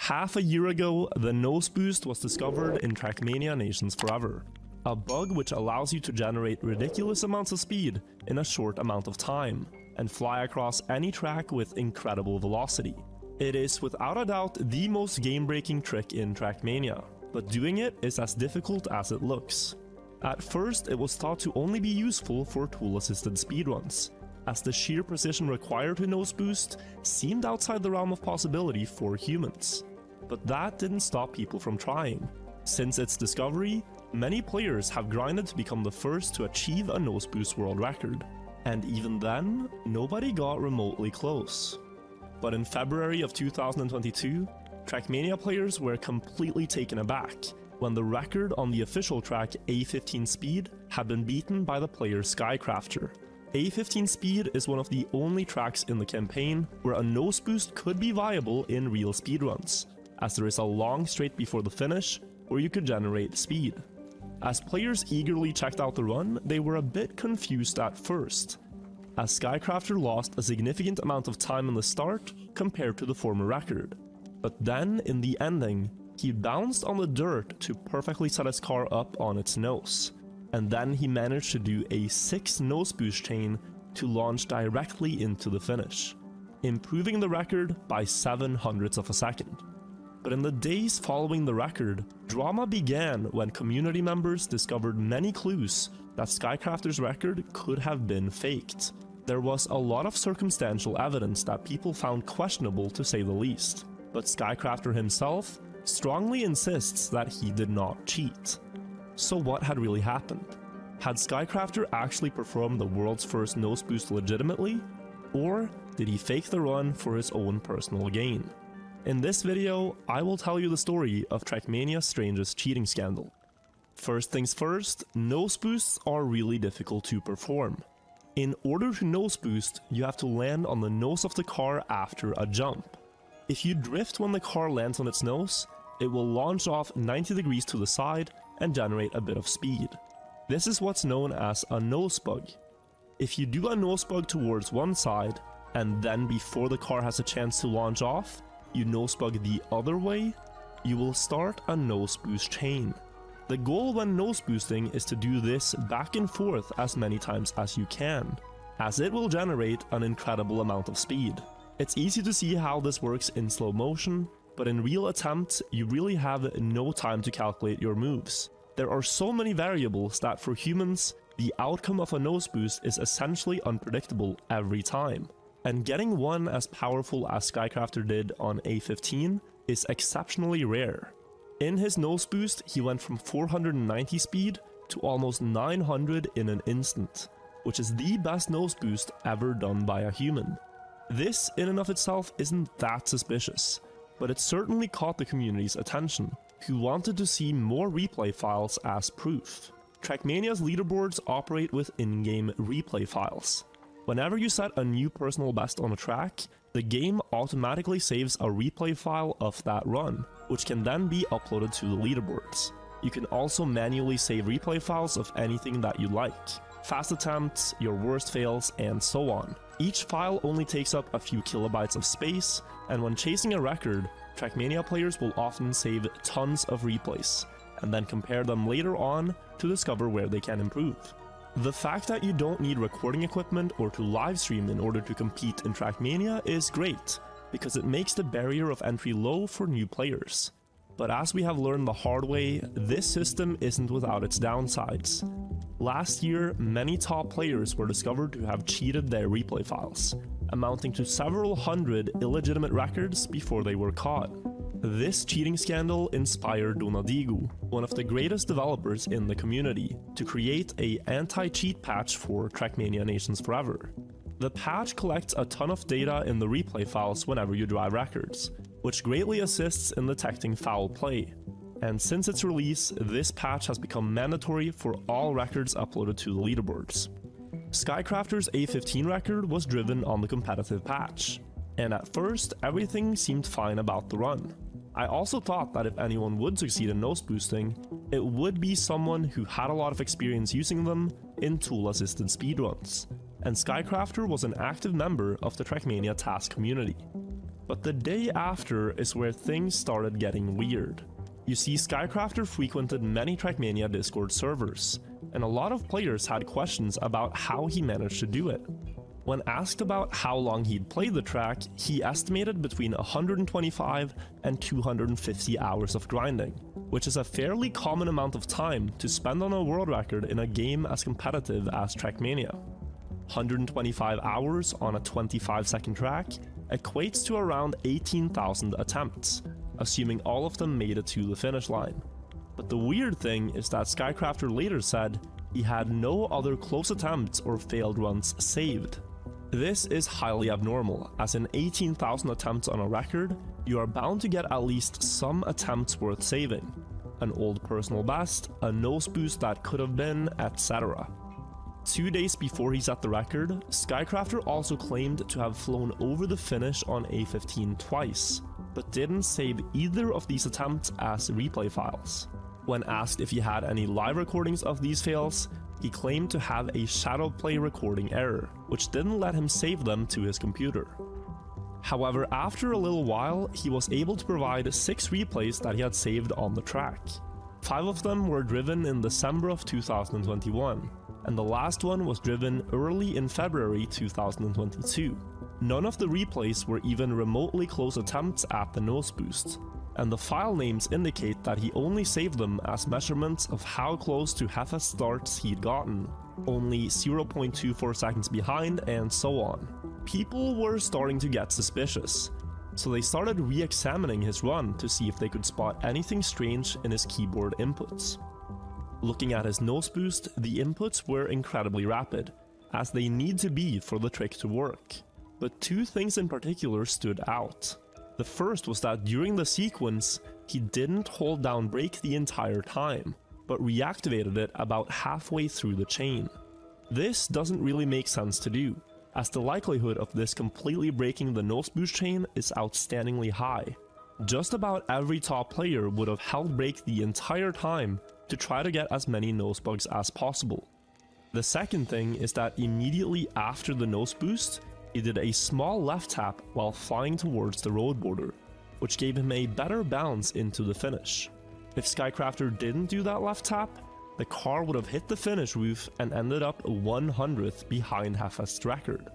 Half a year ago, the NOSEBOOST was discovered in Trackmania Nations Forever, a bug which allows you to generate ridiculous amounts of speed in a short amount of time, and fly across any track with incredible velocity. It is without a doubt the most game-breaking trick in Trackmania, but doing it is as difficult as it looks. At first, it was thought to only be useful for tool-assisted speedruns, as the sheer precision required to NOSEBOOST seemed outside the realm of possibility for humans. But that didn't stop people from trying. Since its discovery, many players have grinded to become the first to achieve a NOSEBOOST world record, and even then, nobody got remotely close. But in February of 2022, Trackmania players were completely taken aback when the record on the official track A15 Speed had been beaten by the player Skycrafter. A15 Speed is one of the only tracks in the campaign where a NOSEBOOST could be viable in real speedruns, as there is a long straight before the finish where you could generate speed. As players eagerly checked out the run, they were a bit confused at first, as Skycrafter lost a significant amount of time in the start compared to the former record. But then, in the ending, he bounced on the dirt to perfectly set his car up on its nose, and then he managed to do a 6 NOSEBOOST chain to launch directly into the finish, improving the record by 0.07 of a second. But in the days following the record, drama began when community members discovered many clues that Skycrafter's record could have been faked. There was a lot of circumstantial evidence that people found questionable, to say the least, but Skycrafter himself strongly insists that he did not cheat. So what had really happened? Had Skycrafter actually performed the world's first NOSEBOOST legitimately, or did he fake the run for his own personal gain? In this video, I will tell you the story of Trackmania's strangest cheating scandal. First things first, NOSEBOOSTs are really difficult to perform. In order to NOSEBOOST, you have to land on the nose of the car after a jump. If you drift when the car lands on its nose, it will launch off 90 degrees to the side and generate a bit of speed. This is what's known as a nosebug. If you do a nosebug towards one side, and then before the car has a chance to launch off, you nosebug the other way, you will start a NOSEBOOST chain. The goal when NOSEBOOSTing is to do this back and forth as many times as you can, as it will generate an incredible amount of speed. It's easy to see how this works in slow motion, but in real attempts, you really have no time to calculate your moves. There are so many variables that for humans, the outcome of a NOSEBOOST is essentially unpredictable every time. And getting one as powerful as Skycrafter did on A15 is exceptionally rare. In his NOSEBOOST, he went from 490 speed to almost 900 in an instant, which is the best NOSEBOOST ever done by a human. This in and of itself isn't that suspicious, but it certainly caught the community's attention, who wanted to see more replay files as proof. Trackmania's leaderboards operate with in-game replay files. Whenever you set a new personal best on a track, the game automatically saves a replay file of that run, which can then be uploaded to the leaderboards. You can also manually save replay files of anything that you like, fast attempts, your worst fails, and so on. Each file only takes up a few kilobytes of space, and when chasing a record, Trackmania players will often save tons of replays, and then compare them later on to discover where they can improve. The fact that you don't need recording equipment or to livestream in order to compete in Trackmania is great, because it makes the barrier of entry low for new players. But as we have learned the hard way, this system isn't without its downsides. Last year, many top players were discovered to have cheated their replay files, amounting to several hundred illegitimate records before they were caught. This cheating scandal inspired Donadigo, one of the greatest developers in the community, to create an anti-cheat patch for Trackmania Nations Forever. The patch collects a ton of data in the replay files whenever you drive records, which greatly assists in detecting foul play. And since its release, this patch has become mandatory for all records uploaded to the leaderboards. Skycrafter's A15 record was driven on the competitive patch, and at first everything seemed fine about the run. I also thought that if anyone would succeed in NOSEBOOSTing, it would be someone who had a lot of experience using them in tool-assisted speedruns, and Skycrafter was an active member of the Trackmania task community. But the day after is where things started getting weird. You see, Skycrafter frequented many Trackmania Discord servers, and a lot of players had questions about how he managed to do it. When asked about how long he'd played the track, he estimated between 125 and 250 hours of grinding, which is a fairly common amount of time to spend on a world record in a game as competitive as Trackmania. 125 hours on a 25-second track equates to around 18,000 attempts, assuming all of them made it to the finish line. But the weird thing is that Skycrafter later said he had no other close attempts or failed runs saved. This is highly abnormal, as in 18,000 attempts on a record, you are bound to get at least some attempts worth saving. An old personal best, a nose boost that could have been, etc. 2 days before he set the record, Skycrafter also claimed to have flown over the finish on A15 twice, but didn't save either of these attempts as replay files. When asked if he had any live recordings of these fails, he claimed to have a shadow play recording error, which didn't let him save them to his computer. However, after a little while, he was able to provide 6 replays that he had saved on the track. 5 of them were driven in December of 2021, and the last one was driven early in February 2022. None of the replays were even remotely close attempts at the nose boost, and the file names indicate that he only saved them as measurements of how close to Hefe's starts he'd gotten, only 0.24 seconds behind, and so on. People were starting to get suspicious, so they started re-examining his run to see if they could spot anything strange in his keyboard inputs. Looking at his nose boost, the inputs were incredibly rapid, as they need to be for the trick to work. But 2 things in particular stood out. The first was that during the sequence, he didn't hold down brake the entire time, but reactivated it about halfway through the chain. This doesn't really make sense to do, as the likelihood of this completely breaking the nose boost chain is outstandingly high. Just about every top player would have held brake the entire time to try to get as many nose bugs as possible. The second thing is that immediately after the nose boost, he did a small left tap while flying towards the road border, which gave him a better bounce into the finish. If Skycrafter didn't do that left tap, the car would have hit the finish roof and ended up 100th behind Hefe's record.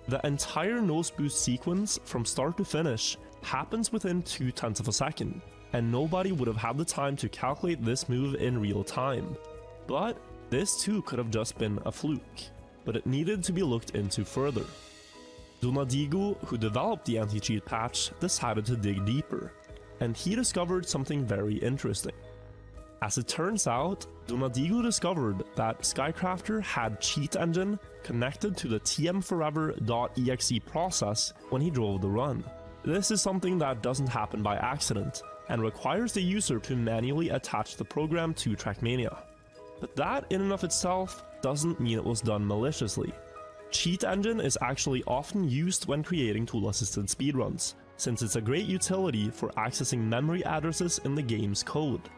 The entire nose boost sequence from start to finish happens within 0.2 of a second, and nobody would have had the time to calculate this move in real time. But this too could have just been a fluke, but it needed to be looked into further. Donadigo, who developed the anti-cheat patch, decided to dig deeper, and he discovered something very interesting. As it turns out, Donadigo discovered that Skycrafter had Cheat Engine connected to the tmforever.exe process when he drove the run. This is something that doesn't happen by accident, and requires the user to manually attach the program to Trackmania. But that in and of itself doesn't mean it was done maliciously. Cheat Engine is actually often used when creating tool-assisted speedruns, since it's a great utility for accessing memory addresses in the game's code.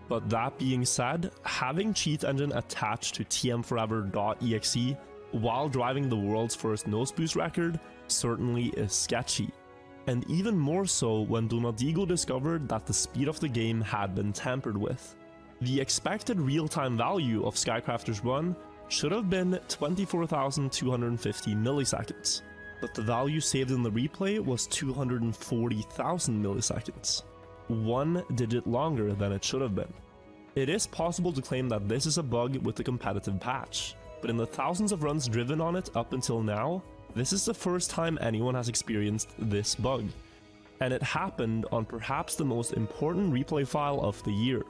But that being said, having Cheat Engine attached to tmforever.exe while driving the world's first NOSEBOOST record certainly is sketchy. And even more so when Donadigo discovered that the speed of the game had been tampered with. The expected real-time value of Skycrafter's run should have been 24,250 milliseconds, but the value saved in the replay was 240,000 milliseconds, 1 digit longer than it should have been. It is possible to claim that this is a bug with the competitive patch, but in the thousands of runs driven on it up until now, this is the first time anyone has experienced this bug, and it happened on perhaps the most important replay file of the year.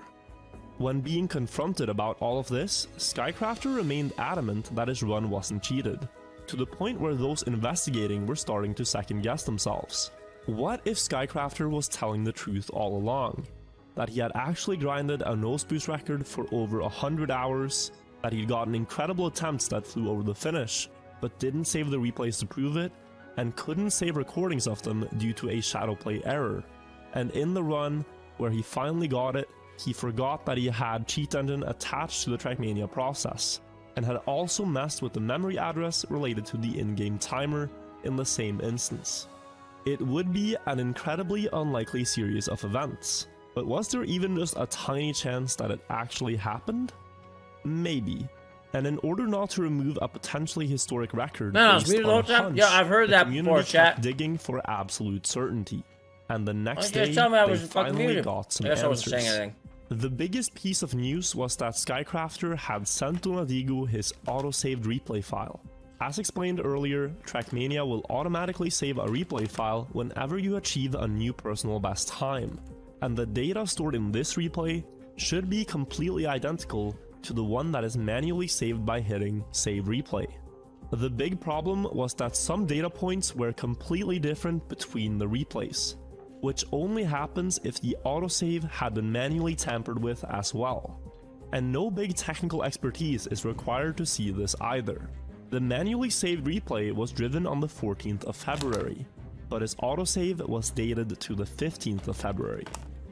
When being confronted about all of this, Skycrafter remained adamant that his run wasn't cheated, to the point where those investigating were starting to second guess themselves. What if Skycrafter was telling the truth all along? That he had actually grinded a NOSEBOOST record for over 100 hours, that he'd gotten incredible attempts that flew over the finish, but didn't save the replays to prove it, and couldn't save recordings of them due to a shadowplay error. And in the run, where he finally got it, he forgot that he had Cheat Engine attached to the Trackmania process, and had also messed with the memory address related to the in-game timer in the same instance. It would be an incredibly unlikely series of events, but was there even just a tiny chance that it actually happened? Maybe. And in order not to remove a potentially historic record based on a hunch, yeah, I've heard that before, chat. Digging for absolute certainty. And the next day, they finally got some answers. I wasn't saying anything. The biggest piece of news was that Skycrafter had sent to Nadigo his auto-saved replay file. As explained earlier, Trackmania will automatically save a replay file whenever you achieve a new personal best time, and the data stored in this replay should be completely identical to the one that is manually saved by hitting Save Replay. The big problem was that some data points were completely different between the replays, which only happens if the autosave had been manually tampered with as well. And no big technical expertise is required to see this either. The manually saved replay was driven on the 14th of February, but his autosave was dated to the 15th of February.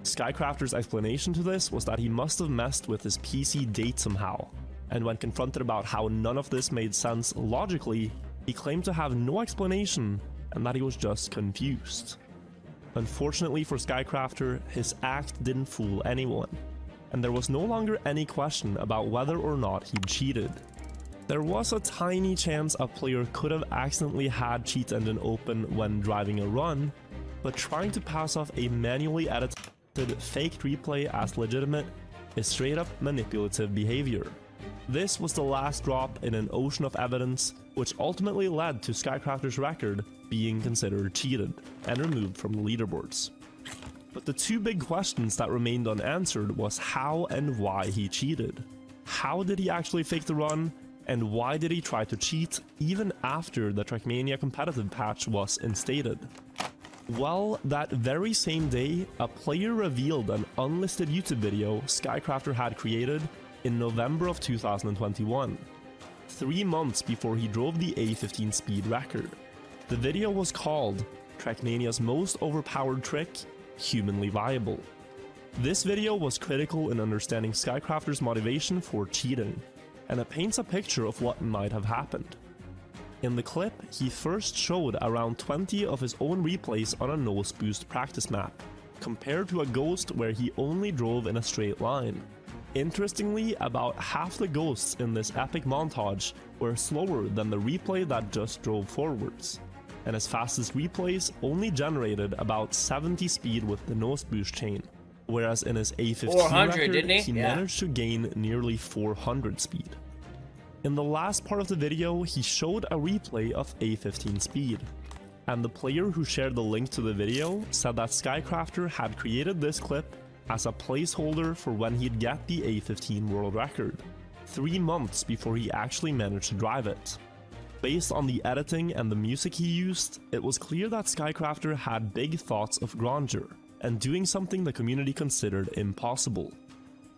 Skycrafter's explanation to this was that he must have messed with his PC date somehow, and when confronted about how none of this made sense logically, he claimed to have no explanation and that he was just confused. Unfortunately for Skycrafter, his act didn't fool anyone, and there was no longer any question about whether or not he cheated. There was a tiny chance a player could have accidentally had Cheat Engine open when driving a run, but trying to pass off a manually edited faked replay as legitimate is straight up manipulative behavior. This was the last drop in an ocean of evidence, which ultimately led to Skycrafter's record being considered cheated and removed from the leaderboards. But the two big questions that remained unanswered was how and why he cheated. How did he actually fake the run, and why did he try to cheat even after the Trackmania competitive patch was instated? Well, that very same day, a player revealed an unlisted YouTube video Skycrafter had created in November of 2021, 3 months before he drove the A15 speed record. The video was called Trackmania's Most Overpowered Trick, Humanly Viable. This video was critical in understanding Skycrafter's motivation for cheating, and it paints a picture of what might have happened. In the clip, he first showed around 20 of his own replays on a NOSEBOOST practice map, compared to a ghost where he only drove in a straight line. Interestingly, about half the ghosts in this epic montage were slower than the replay that just drove forwards, and his fastest replays only generated about 70 speed with the NOSEBOOST chain, whereas in his A15 record, he managed to gain nearly 400 speed. In the last part of the video, he showed a replay of A15 speed, and the player who shared the link to the video said that Skycrafter had created this clip as a placeholder for when he'd get the A15 world record, 3 months before he actually managed to drive it. Based on the editing and the music he used, it was clear that Skycrafter had big thoughts of grandeur, and doing something the community considered impossible.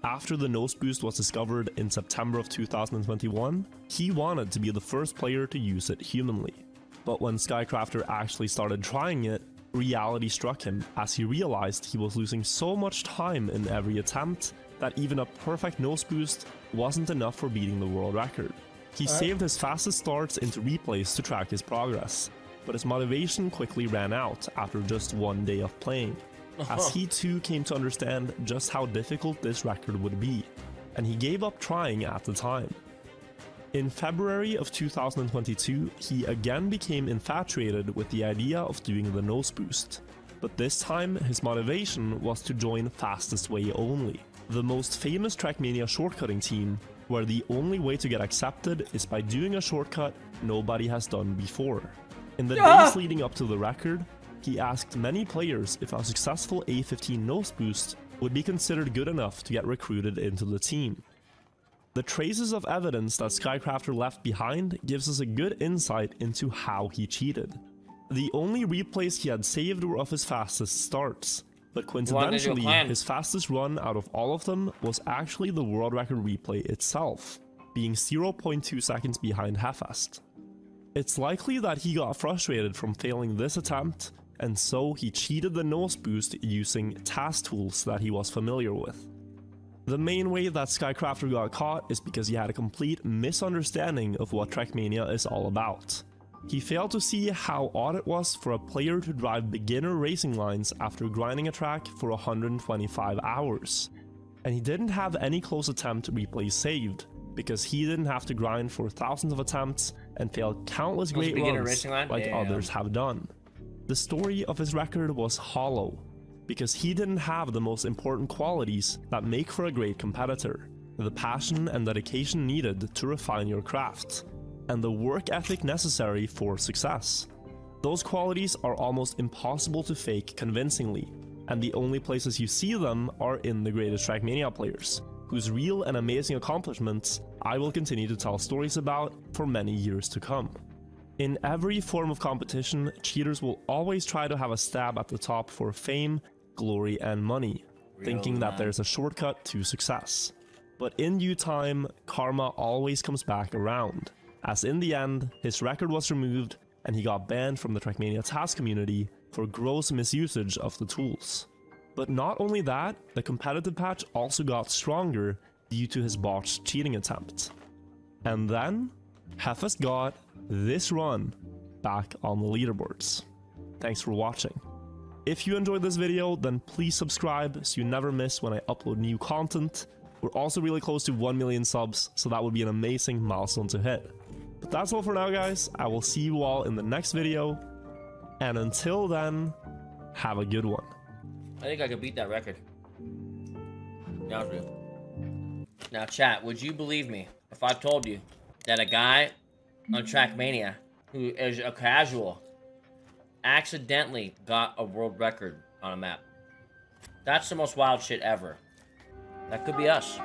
After the NOSEBOOST was discovered in September of 2021, he wanted to be the first player to use it humanly. But when Skycrafter actually started trying it, reality struck him as he realized he was losing so much time in every attempt that even a perfect NOSEBOOST wasn't enough for beating the world record. He saved his fastest starts into replays to track his progress, but his motivation quickly ran out after just 1 day of playing, as he too came to understand just how difficult this record would be, and he gave up trying at the time. In February of 2022, he again became infatuated with the idea of doing the NOSEBOOST, but this time his motivation was to join Fastest Way Only, the most famous Trackmania shortcutting team, where the only way to get accepted is by doing a shortcut nobody has done before. In the days leading up to the record, he asked many players if a successful A15 NOSEBOOST would be considered good enough to get recruited into the team. The traces of evidence that Skycrafter left behind gives us a good insight into how he cheated. The only replays he had saved were of his fastest starts, but coincidentally, his fastest run out of all of them was actually the world record replay itself, being 0.2 seconds behind Heffest. It's likely that he got frustrated from failing this attempt, and so he cheated the NOSEBOOST using task tools that he was familiar with. The main way that Skycrafter got caught is because he had a complete misunderstanding of what Trackmania is all about. He failed to see how odd it was for a player to drive beginner racing lines after grinding a track for 125 hours. And he didn't have any close attempt replays saved, because he didn't have to grind for thousands of attempts and failed countless great runs like others have done. The story of his record was hollow, because he didn't have the most important qualities that make for a great competitor: the passion and dedication needed to refine your craft, and the work ethic necessary for success. Those qualities are almost impossible to fake convincingly, and the only places you see them are in the greatest Trackmania players, whose real and amazing accomplishments I will continue to tell stories about for many years to come. In every form of competition, cheaters will always try to have a stab at the top for fame, glory, and money, thinking that there's a shortcut to success. But in due time, karma always comes back around, as in the end, his record was removed and he got banned from the Trackmania task community for gross misusage of the tools. But not only that, the competitive patch also got stronger due to his botched cheating attempt. And then, Hefest got this run back on the leaderboards. Thanks for watching. If you enjoyed this video, then please subscribe so you never miss when I upload new content. We're also really close to 1 million subs, so that would be an amazing milestone to hit. But that's all for now, guys. I will see you all in the next video, and until then, have a good one. I think I could beat that record. Now, chat, would you believe me if I told you that a guy on Trackmania who is a casual accidentally got a world record on a map? That's the most wild shit ever. That could be us.